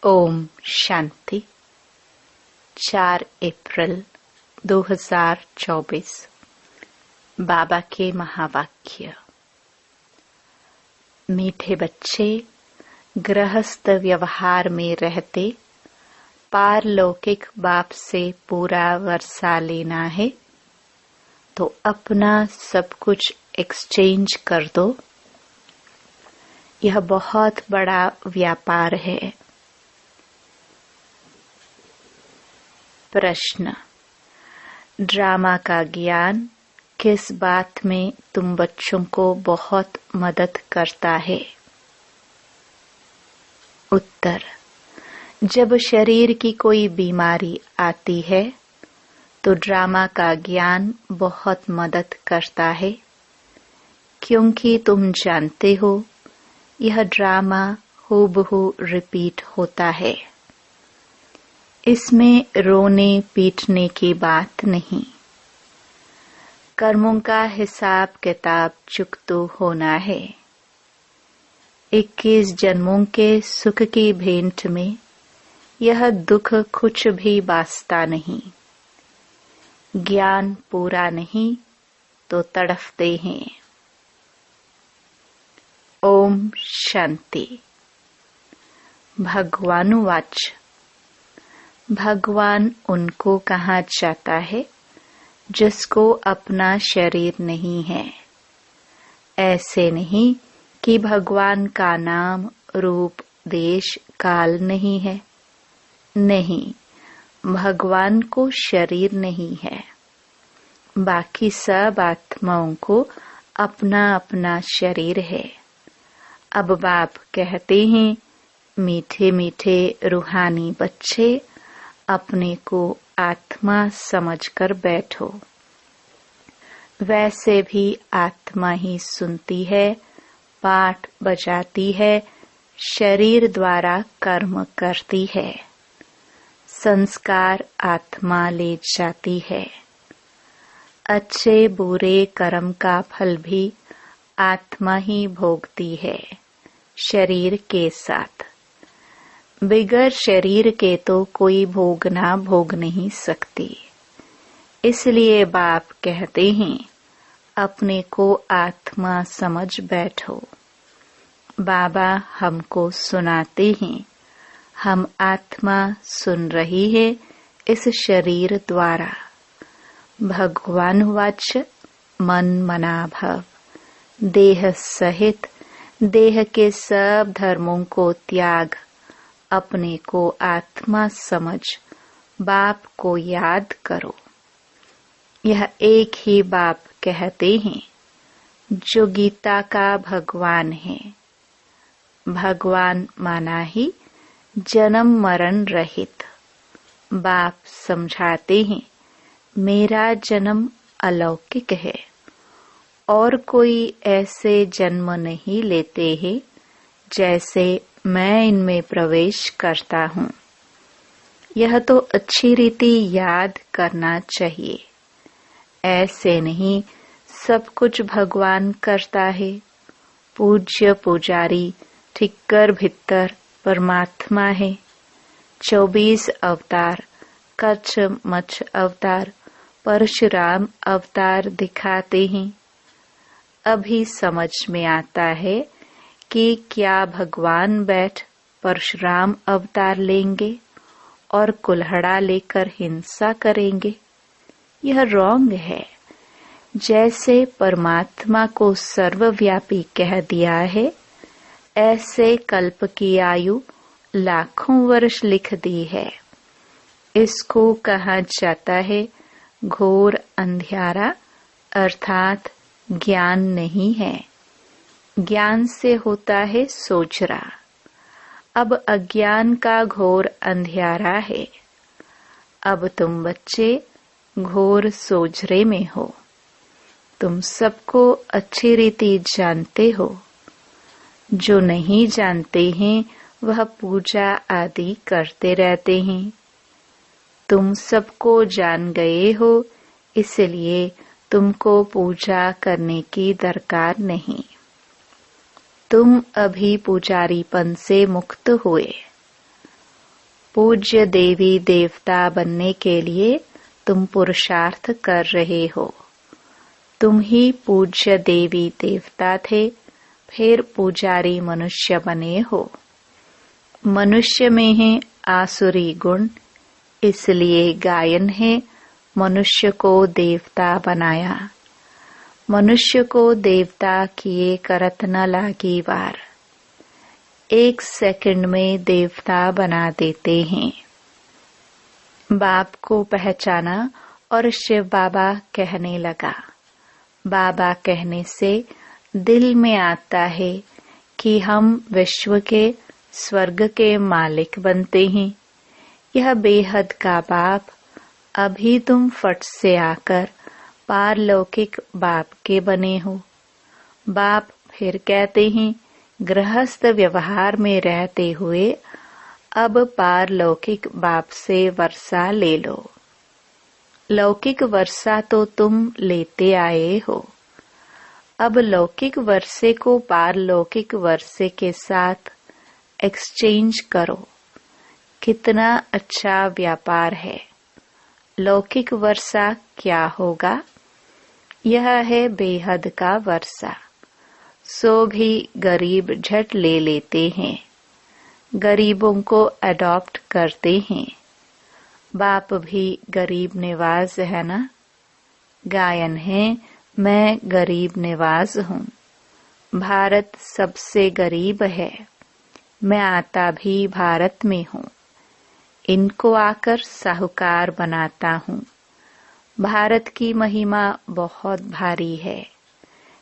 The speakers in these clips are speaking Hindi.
ओम शांति। 4 अप्रैल 2024। बाबा के महावाक्य। मीठे बच्चे, गृहस्थ व्यवहार में रहते पारलौकिक बाप से पूरा वर्षा लेना है तो अपना सब कुछ एक्सचेंज कर दो। यह बहुत बड़ा व्यापार है। प्रश्न: ड्रामा का ज्ञान किस बात में तुम बच्चों को बहुत मदद करता है? उत्तर: जब शरीर की कोई बीमारी आती है तो ड्रामा का ज्ञान बहुत मदद करता है, क्योंकि तुम जानते हो यह ड्रामा हूबहू रिपीट होता है। इसमें रोने पीटने की बात नहीं। कर्मों का हिसाब किताब चुकता होना है। 21 जन्मों के सुख की भेंट में यह दुख कुछ भी वास्ता नहीं। ज्ञान पूरा नहीं तो तड़फते हैं। ओम शांति। भगवानुवाच: भगवान उनको कहा जाता है जिसको अपना शरीर नहीं है। ऐसे नहीं कि भगवान का नाम, रूप, देश, काल नहीं है। नहीं, भगवान को शरीर नहीं है। बाकी सब आत्माओं को अपना अपना शरीर है। अब बाप कहते हैं, मीठे मीठे रूहानी बच्चे, अपने को आत्मा समझकर बैठो। वैसे भी आत्मा ही सुनती है, पाठ बजाती है, शरीर द्वारा कर्म करती है। संस्कार आत्मा ले जाती है। अच्छे बुरे कर्म का फल भी आत्मा ही भोगती है, शरीर के साथ। बिगर शरीर के तो कोई भोगना भोग नहीं सकती। इसलिए बाप कहते हैं, अपने को आत्मा समझ बैठो। बाबा हमको सुनाते हैं, हम आत्मा सुन रही है इस शरीर द्वारा। भगवान वाच: मन मना भव। देह सहित देह के सब धर्मों को त्याग, अपने को आत्मा समझ बाप को याद करो। यह एक ही बाप कहते हैं जो गीता का भगवान है। भगवान माना ही जन्म मरण रहित। बाप समझाते हैं, मेरा जन्म अलौकिक है और कोई ऐसे जन्म नहीं लेते हैं जैसे मैं इनमें प्रवेश करता हूँ। यह तो अच्छी रीति याद करना चाहिए। ऐसे नहीं सब कुछ भगवान करता है। पूज्य पुजारी ठिक्कर भित्तर परमात्मा है। 24 अवतार, कच्छ मच्छ अवतार, परशुराम अवतार दिखाते हैं। अभी समझ में आता है कि क्या भगवान बैठ परशुराम अवतार लेंगे और कुल्हड़ा लेकर हिंसा करेंगे। यह रॉन्ग है। जैसे परमात्मा को सर्वव्यापी कह दिया है, ऐसे कल्प की आयु लाखों वर्ष लिख दी है। इसको कहा जाता है घोर अंधियारा, अर्थात ज्ञान नहीं है। ज्ञान से होता है सोचरा। अब अज्ञान का घोर अंधियारा है। अब तुम बच्चे घोर सोजरे में हो। तुम सबको अच्छी रीति जानते हो। जो नहीं जानते हैं वह पूजा आदि करते रहते हैं। तुम सबको जान गए हो, इसलिए तुमको पूजा करने की दरकार नहीं। तुम अभी पुजारीपन से मुक्त हुए। पूज्य देवी देवता बनने के लिए तुम पुरुषार्थ कर रहे हो। तुम ही पूज्य देवी देवता थे, फिर पुजारी मनुष्य बने हो। मनुष्य में है आसुरी गुण, इसलिए गायन है मनुष्य को देवता बनाया। मनुष्य को देवता किए करत न लागी वार। 1 सेकंड में देवता बना देते हैं। बाप को पहचाना और शिव बाबा कहने लगा। बाबा कहने से दिल में आता है कि हम विश्व के स्वर्ग के मालिक बनते हैं। यह बेहद का बाप, अभी तुम फट से आकर पारलौकिक बाप के बने हो। बाप फिर कहते हैं, गृहस्थ व्यवहार में रहते हुए अब पारलौकिक बाप से वर्षा ले लो। लौकिक वर्षा तो तुम लेते आए हो, अब लौकिक वर्षे को पारलौकिक वर्षे के साथ एक्सचेंज करो। कितना अच्छा व्यापार है। लौकिक वर्षा क्या होगा? यह है बेहद का वर्षा। सो भी गरीब झट ले लेते हैं, गरीबों को अडॉप्ट करते हैं। बाप भी गरीब निवाज है ना। गायन है, मैं गरीब निवाज हूँ। भारत सबसे गरीब है। मैं आता भी भारत में हूँ। इनको आकर साहूकार बनाता हूँ। भारत की महिमा बहुत भारी है।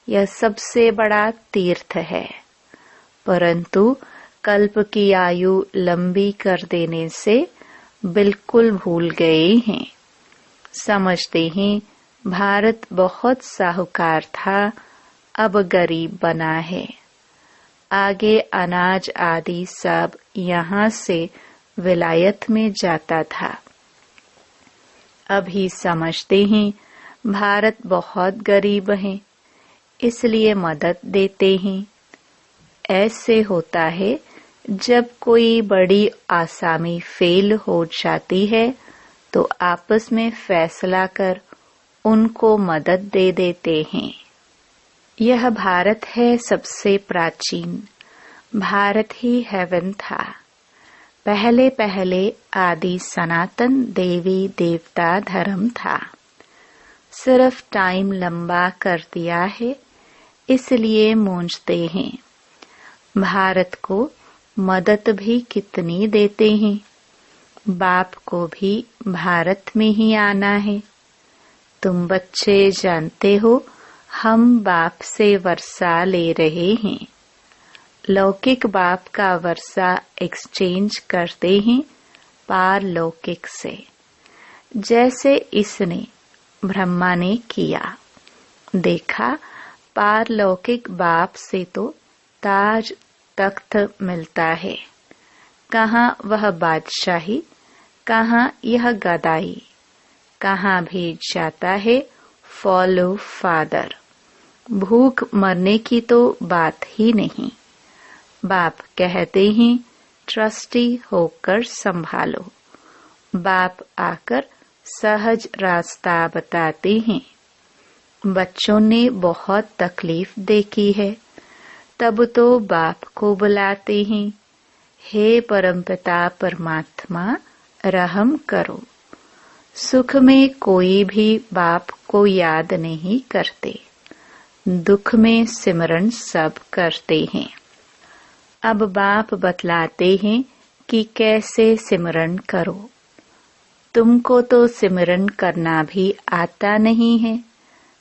यह सबसे बड़ा तीर्थ है, परंतु कल्प की आयु लंबी कर देने से बिल्कुल भूल गए हैं। समझते हैं भारत बहुत साहूकार था, अब गरीब बना है। आगे अनाज आदि सब यहाँ से विलायत में जाता था। अभी समझते हैं भारत बहुत गरीब है, इसलिए मदद देते हैं। ऐसे होता है जब कोई बड़ी आसामी फेल हो जाती है तो आपस में फैसला कर उनको मदद दे देते हैं। यह भारत है सबसे प्राचीन। भारत ही हेवन था। पहले पहले आदि सनातन देवी देवता धर्म था। सिर्फ टाइम लंबा कर दिया है, इसलिए मूंझते हैं। भारत को मदद भी कितनी देते हैं। बाप को भी भारत में ही आना है। तुम बच्चे जानते हो हम बाप से वर्षा ले रहे हैं। लौकिक बाप का वर्षा एक्सचेंज करते हैं पारलौकिक से, जैसे इसने ब्रह्मा ने किया। देखा, पारलौकिक बाप से तो ताज तख्त मिलता है। कहाँ वह बादशाही, कहाँ यह गदाई। कहाँ भी जाता है फॉलो फादर। भूख मरने की तो बात ही नहीं। बाप कहते हैं ट्रस्टी होकर संभालो। बाप आकर सहज रास्ता बताते हैं। बच्चों ने बहुत तकलीफ देखी है, तब तो बाप को बुलाते हैं, हे परमपिता परमात्मा रहम करो। सुख में कोई भी बाप को याद नहीं करते, दुख में सिमरन सब करते हैं। अब बाप बतलाते हैं कि कैसे सिमरन करो। तुमको तो सिमरन करना भी आता नहीं है,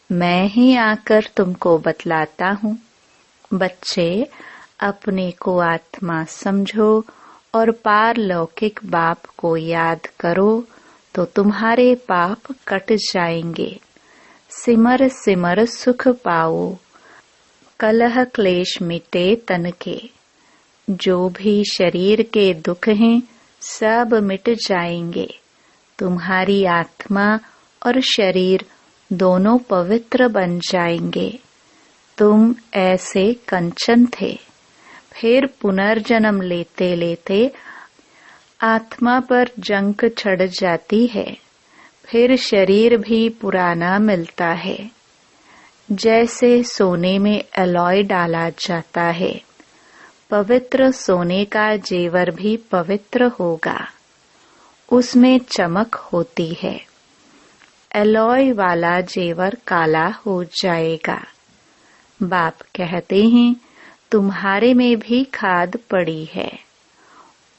मैं ही आकर तुमको बतलाता हूँ। बच्चे, अपने को आत्मा समझो और पारलौकिक बाप को याद करो तो तुम्हारे पाप कट जाएंगे। सिमर सिमर सुख पाओ, कलह क्लेश मिटे तन के। जो भी शरीर के दुख हैं सब मिट जाएंगे। तुम्हारी आत्मा और शरीर दोनों पवित्र बन जाएंगे। तुम ऐसे कंचन थे, फिर पुनर्जन्म लेते लेते आत्मा पर जंग चढ़ जाती है, फिर शरीर भी पुराना मिलता है। जैसे सोने में एलॉय डाला जाता है, पवित्र सोने का जेवर भी पवित्र होगा, उसमें चमक होती है। एलॉय वाला जेवर काला हो जाएगा। बाप कहते हैं, तुम्हारे में भी खाद पड़ी है,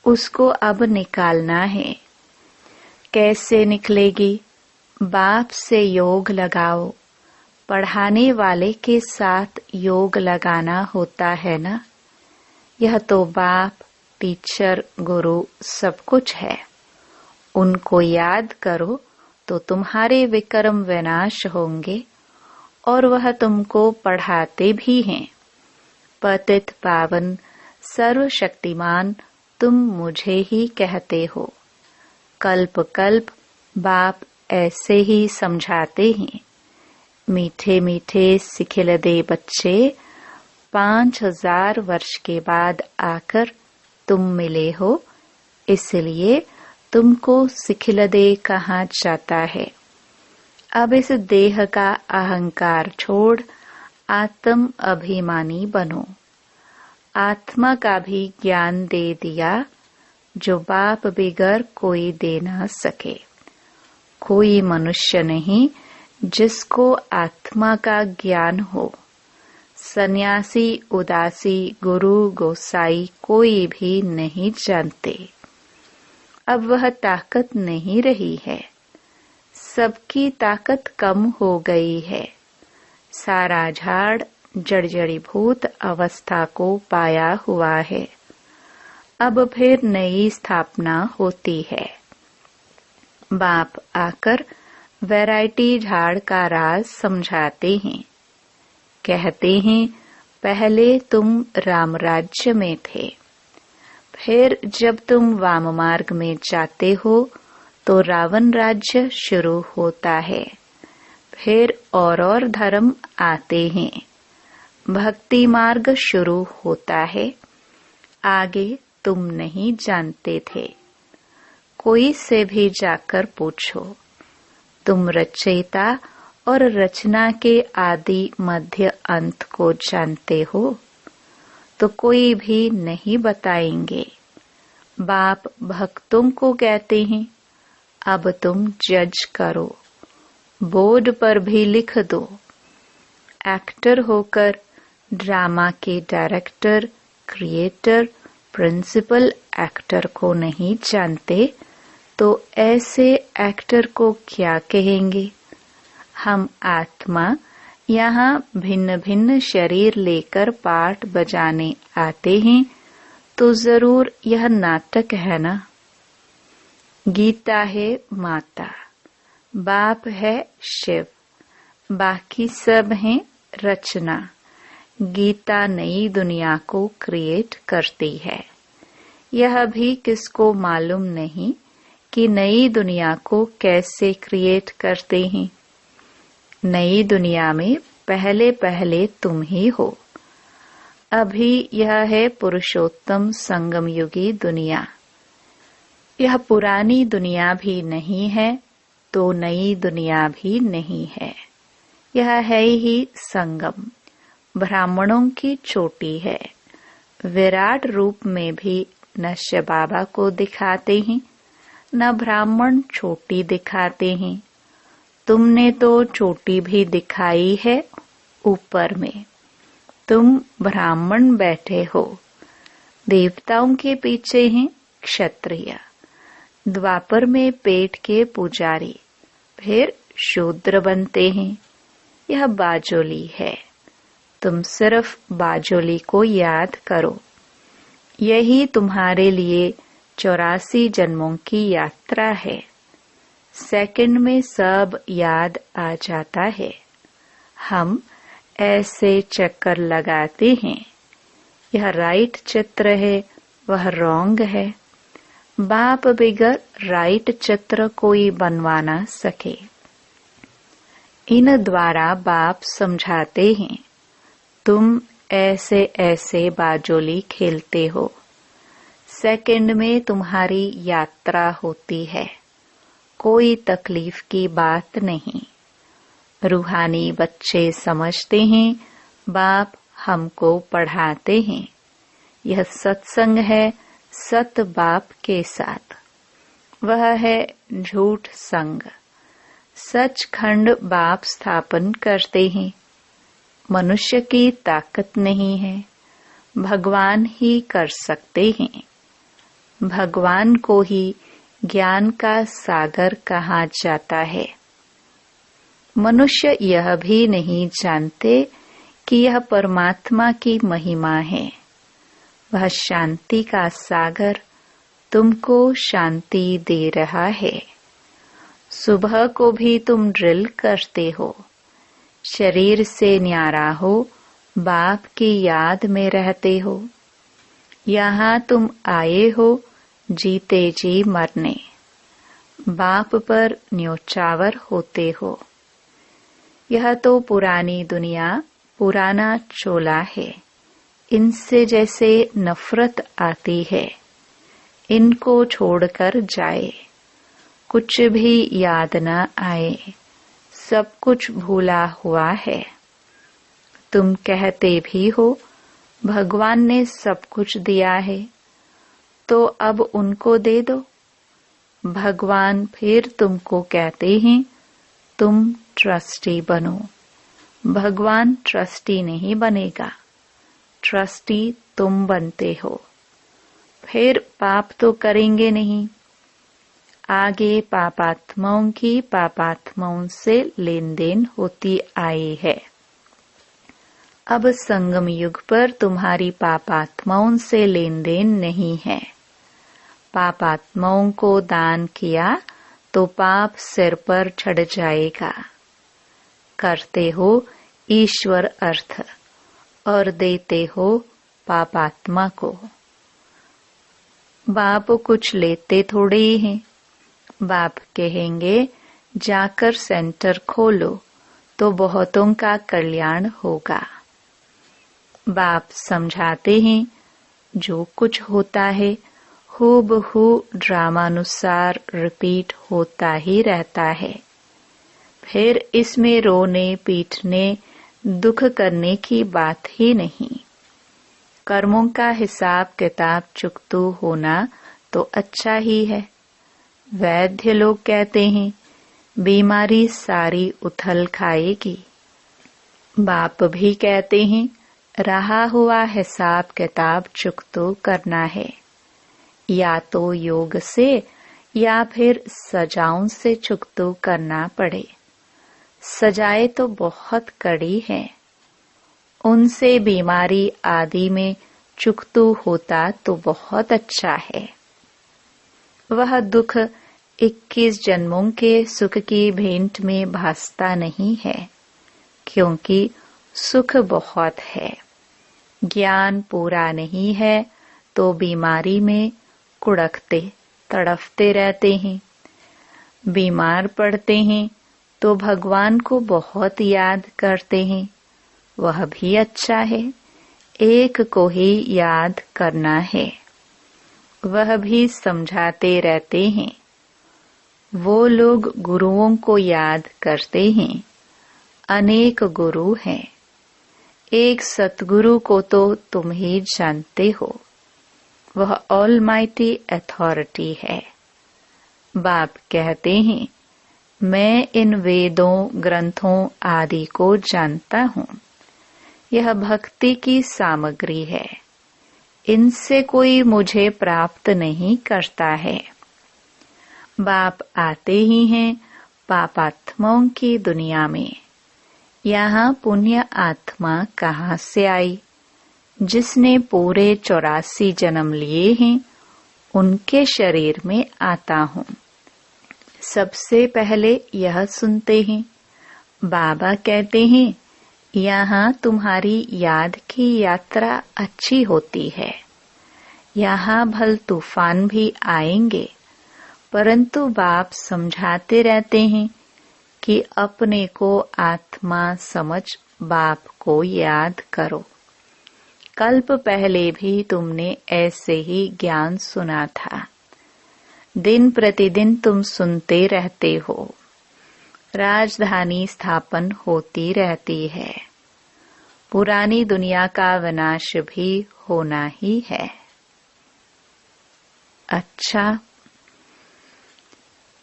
उसको अब निकालना है। कैसे निकलेगी? बाप से योग लगाओ। पढ़ाने वाले के साथ योग लगाना होता है ना। यह तो बाप, टीचर, गुरु सब कुछ है। उनको याद करो तो तुम्हारे विक्रम विनाश होंगे और वह तुमको पढ़ाते भी हैं। पतित पावन सर्वशक्तिमान तुम मुझे ही कहते हो। कल्प कल्प बाप ऐसे ही समझाते हैं। मीठे मीठे सिखिलदे बच्चे 5000 वर्ष के बाद आकर तुम मिले हो, इसलिए तुमको सिखिलदे कहा जाता है। अब इस देह का अहंकार छोड़ आत्म अभिमानी बनो। आत्मा का भी ज्ञान दे दिया, जो बाप बिगर कोई दे ना सके। कोई मनुष्य नहीं जिसको आत्मा का ज्ञान हो। सन्यासी, उदासी, गुरु, गोसाई कोई भी नहीं जानते। अब वह ताकत नहीं रही है। सबकी ताकत कम हो गई है। सारा झाड़ जड़जड़ीभूत अवस्था को पाया हुआ है। अब फिर नई स्थापना होती है। बाप आकर वैरायटी झाड़ का राज समझाते हैं। कहते हैं, पहले तुम राम राज्य में थे, फिर जब तुम वाम मार्ग में जाते हो तो रावण राज्य शुरू होता है। फिर और धर्म आते हैं। भक्ति मार्ग शुरू होता है। आगे तुम नहीं जानते थे। कोई से भी जाकर पूछो, तुम रचयिता और रचना के आदि मध्य अंत को जानते हो? तो कोई भी नहीं बताएंगे। बाप भक्तों को कहते हैं, अब तुम जज करो, बोर्ड पर भी लिख दो। एक्टर होकर ड्रामा के डायरेक्टर, क्रिएटर, प्रिंसिपल एक्टर को नहीं जानते तो ऐसे एक्टर को क्या कहेंगे? हम आत्मा यहाँ भिन्न भिन्न शरीर लेकर पाठ बजाने आते हैं, तो जरूर यह नाटक है ना। गीता है माता, बाप है शिव, बाकी सब हैं रचना। गीता नई दुनिया को क्रिएट करती है। यह भी किसको मालूम नहीं कि नई दुनिया को कैसे क्रिएट करते हैं। नई दुनिया में पहले पहले तुम ही हो। अभी यह है पुरुषोत्तम संगम युगी दुनिया। यह पुरानी दुनिया भी नहीं है तो नई दुनिया भी नहीं है। यह है ही संगम। ब्राह्मणों की चोटी है। विराट रूप में भी न शिव बाबा को दिखाते हैं, न ब्राह्मण चोटी दिखाते हैं। तुमने तो चोटी भी दिखाई है ऊपर में। तुम ब्राह्मण बैठे हो। देवताओं के पीछे हैं क्षत्रिय। द्वापर में पेट के पुजारी, फिर शूद्र बनते हैं। यह बाजोली है। तुम सिर्फ बाजोली को याद करो। यही तुम्हारे लिए 84 जन्मों की यात्रा है। सेकंड में सब याद आ जाता है। हम ऐसे चक्कर लगाते हैं। यह राइट चित्र है, वह रॉन्ग है। बाप बिगर राइट चित्र कोई बनवा ना सके। इन द्वारा बाप समझाते हैं, तुम ऐसे ऐसे बाजोली खेलते हो। सेकंड में तुम्हारी यात्रा होती है, कोई तकलीफ की बात नहीं। रूहानी बच्चे समझते हैं बाप हमको पढ़ाते हैं। यह सत्संग है सत बाप के साथ, वह है झूठ संग। सचखंड बाप स्थापन करते हैं। मनुष्य की ताकत नहीं है, भगवान ही कर सकते हैं। भगवान को ही ज्ञान का सागर कहा जाता है। मनुष्य यह भी नहीं जानते कि यह परमात्मा की महिमा है। वह शांति का सागर तुमको शांति दे रहा है। सुबह को भी तुम ड्रिल करते हो, शरीर से न्यारा हो, बाप की याद में रहते हो। यहाँ तुम आए हो जीते जी मरने, बाप पर न्योछावर होते हो। यह तो पुरानी दुनिया, पुराना चोला है। इनसे जैसे नफरत आती है, इनको छोड़कर जाए। कुछ भी याद न आए, सब कुछ भूला हुआ है। तुम कहते भी हो भगवान ने सब कुछ दिया है, तो अब उनको दे दो। भगवान फिर तुमको कहते हैं तुम ट्रस्टी बनो। भगवान ट्रस्टी नहीं बनेगा, ट्रस्टी तुम बनते हो। फिर पाप तो करेंगे नहीं। आगे पापात्माओं की पापात्माओं से लेन देन होती आई है। अब संगम युग पर तुम्हारी पापात्माओं से लेन देन नहीं है। पापात्माओं को दान किया तो पाप सिर पर चढ़ जाएगा। करते हो ईश्वर अर्थ और देते हो पापात्मा को। बाप कुछ लेते थोड़े ही हैं। बाप कहेंगे जाकर सेंटर खोलो तो बहुतों का कल्याण होगा। बाप समझाते हैं जो कुछ होता है हूबहू ड्रामानुसार रिपीट होता ही रहता है। फिर इसमें रोने पीटने दुख करने की बात ही नहीं। कर्मों का हिसाब किताब चुकतू होना तो अच्छा ही है। वैद्य लोग कहते हैं बीमारी सारी उथल खाएगी। बाप भी कहते हैं रहा हुआ हिसाब किताब चुकतू करना है, या तो योग से या फिर सजाओं से चुकतू करना पड़े। सजाएं तो बहुत कड़ी है, उनसे बीमारी आदि में चुकतू होता तो बहुत अच्छा है। वह दुख 21 जन्मों के सुख की भेंट में भासता नहीं है, क्योंकि सुख बहुत है। ज्ञान पूरा नहीं है तो बीमारी में कुड़कते तड़फते रहते हैं। बीमार पड़ते हैं तो भगवान को बहुत याद करते हैं, वह भी अच्छा है। एक को ही याद करना है, वह भी समझाते रहते हैं। वो लोग गुरुओं को याद करते हैं। अनेक गुरु हैं, एक सतगुरु को तो तुम ही जानते हो, वह ऑलमाइटी अथॉरिटी है। बाप कहते हैं मैं इन वेदों ग्रंथों आदि को जानता हूँ। यह भक्ति की सामग्री है, इनसे कोई मुझे प्राप्त नहीं करता है। बाप आते ही हैं पापात्माओं की दुनिया में। यहाँ पुण्य आत्मा कहाँ से आई? जिसने पूरे 84 जन्म लिए हैं उनके शरीर में आता हूँ। सबसे पहले यह सुनते हैं, बाबा कहते हैं यहाँ तुम्हारी याद की यात्रा अच्छी होती है। यहाँ भल तूफान भी आएंगे, परंतु बाप समझाते रहते हैं कि अपने को आत्मा समझ बाप को याद करो। कल्प पहले भी तुमने ऐसे ही ज्ञान सुना था। दिन प्रतिदिन तुम सुनते रहते हो। राजधानी स्थापन होती रहती है। पुरानी दुनिया का विनाश भी होना ही है। अच्छा,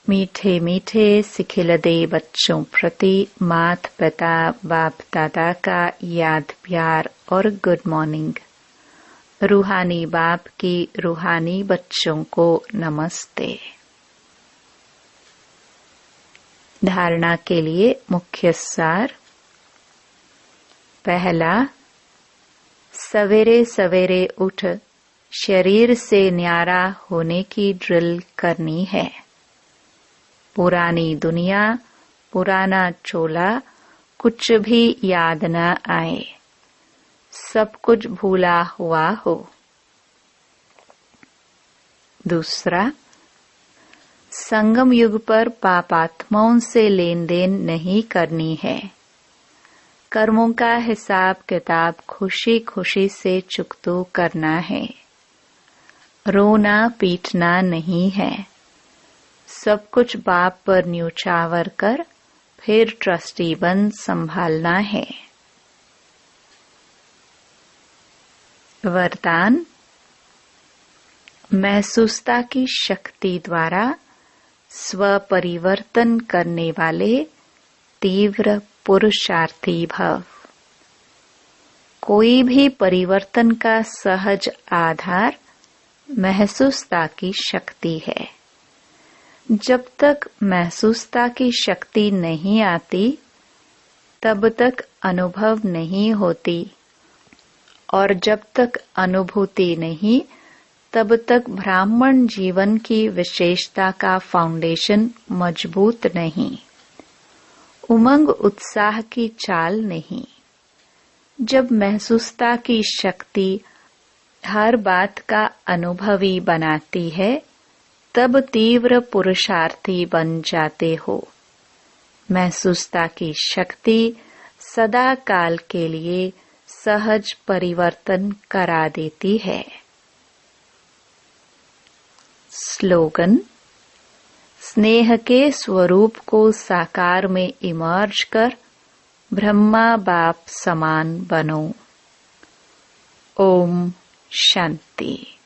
मीठे मीठे सिखिलदे बच्चों प्रति मात पिता बाप दादा का याद प्यार और गुड मॉर्निंग। रूहानी बाप की रूहानी बच्चों को नमस्ते। धारणा के लिए मुख्य सार। पहला, सवेरे सवेरे उठ शरीर से न्यारा होने की ड्रिल करनी है। पुरानी दुनिया, पुराना चोला कुछ भी याद न आए, सब कुछ भूला हुआ हो। दूसरा, संगम युग पर पापात्माओं से लेन देन नहीं करनी है। कर्मों का हिसाब किताब खुशी खुशी से चुकतो करना है। रोना पीटना नहीं है। सब कुछ बाप पर न्यूछावर कर फिर ट्रस्टी बन संभालना है। वरदान, महसूसता की शक्ति द्वारा स्व परिवर्तन करने वाले तीव्र पुरुषार्थी भव। कोई भी परिवर्तन का सहज आधार महसूसता की शक्ति है। जब तक महसूसता की शक्ति नहीं आती तब तक अनुभव नहीं होती, और जब तक अनुभूति नहीं तब तक ब्राह्मण जीवन की विशेषता का फाउंडेशन मजबूत नहीं, उमंग उत्साह की चाल नहीं। जब महसूसता की शक्ति हर बात का अनुभवी बनाती है तब तीव्र पुरुषार्थी बन जाते हो। महसूसता की शक्ति सदा काल के लिए सहज परिवर्तन करा देती है। स्लोगन, स्नेह के स्वरूप को साकार में इमर्ज कर ब्रह्मा बाप समान बनो। ओम शांति।